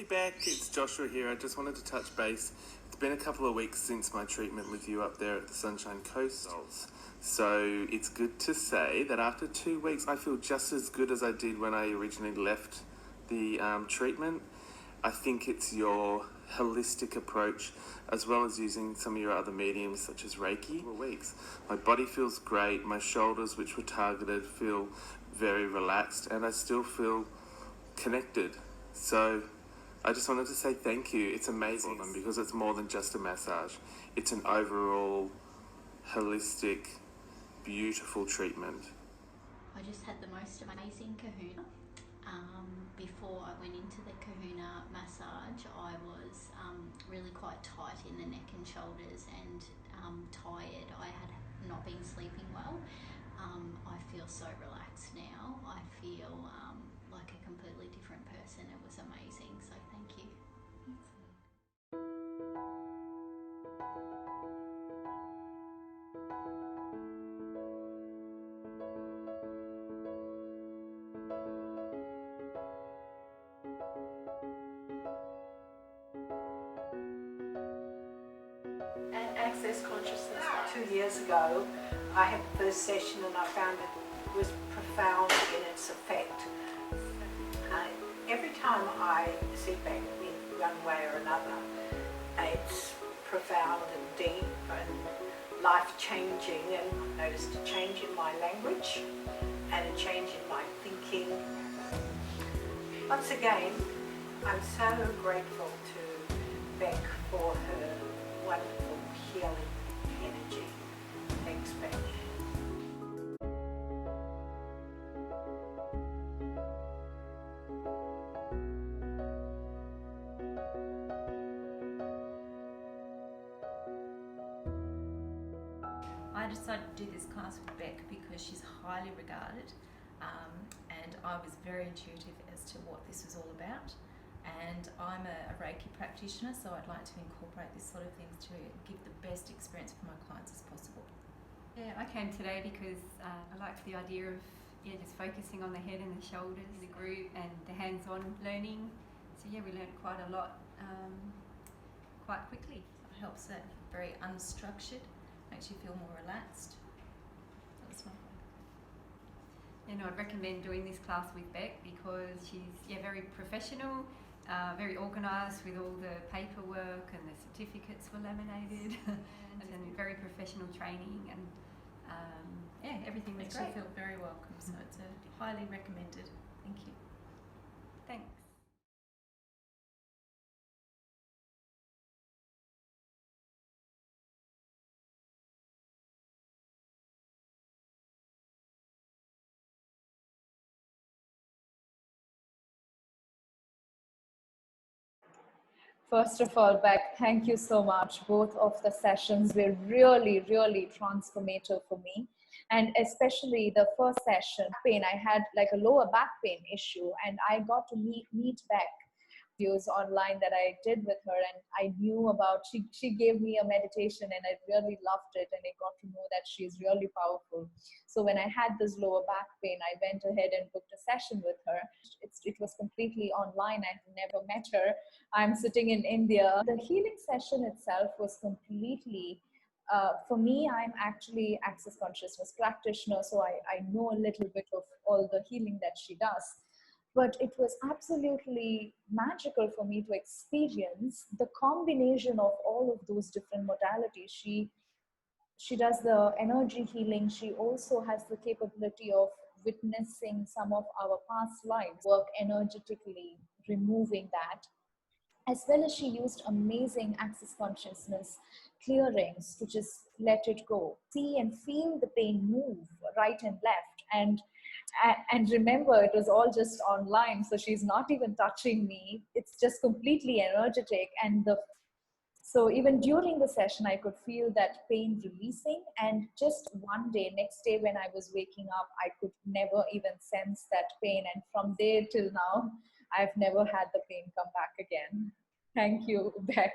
Bec, it's Joshua here. I just wanted to touch base. It's been a couple of weeks since my treatment with you up there at the Sunshine Coast. So it's good to say that after 2 weeks, I feel just as good as I did when I originally left the treatment. I think it's your holistic approach, as well as using some of your other mediums such as Reiki. For weeks, my body feels great. My shoulders, which were targeted, feel very relaxed, and I still feel connected. So I just wanted to say thank you. It's amazing because it's more than just a massage. It's an overall holistic, beautiful treatment. I just had the most amazing kahuna. Before I went into the kahuna massage, I was really quite tight in the neck and shoulders and tired. I had not been sleeping well. I feel so relaxed now. I feel like a completely different person. It was amazing, so thank you. And Access Consciousness 2 years ago, I had the first session and I found it was profound in its effect. Every time I sit back in one way or another, it's profound and deep and life-changing, and I noticed a change in my language and a change in my thinking. Once again, I'm so grateful to Bec for her wonderful healing energy. Thanks, Bec. I decided to do this class with Bec because she's highly regarded, and I was very intuitive as to what this was all about. And I'm a Reiki practitioner, so I'd like to incorporate this sort of things to give the best experience for my clients as possible. Yeah, I came today because I liked the idea of just focusing on the head and the shoulders in the group and the hands-on learning. So yeah, we learned quite a lot quite quickly. It helps that very unstructured, makes you feel more relaxed. That's my point. You know, I'd recommend doing this class with Bec because she's very professional, very organised with all the paperwork, and the certificates were laminated and very professional training, and everything was Makes great. you feel very welcome, so it's highly recommended. Thank you. Thanks. First of all, Bec, thank you so much. Both of the sessions were really, really transformative for me. And especially the first session, pain, I had like a lower back pain issue, and I got to meet Bec videos online that I did with her, and I knew about, she gave me a meditation and I really loved it, and I got to know that she is really powerful. So when I had this lower back pain, I went ahead and booked a session with her. It was completely online. I never met her. I'm sitting in India. The healing session itself was completely, for me, I'm actually Access Consciousness practitioner, so I know a little bit of all the healing that she does. But it was absolutely magical for me to experience the combination of all of those different modalities. She does the energy healing. She also has the capability of witnessing some of our past lives, work energetically, removing that. As well as she used amazing Access Consciousness clearings to just let it go. See and feel the pain move right and left. And remember, it was all just online, so she's not even touching me. It's just completely energetic. And so even during the session, I could feel that pain releasing. And just one day, next day when I was waking up, I could never even sense that pain. And from there till now, I've never had the pain come back again. Thank you, Bec.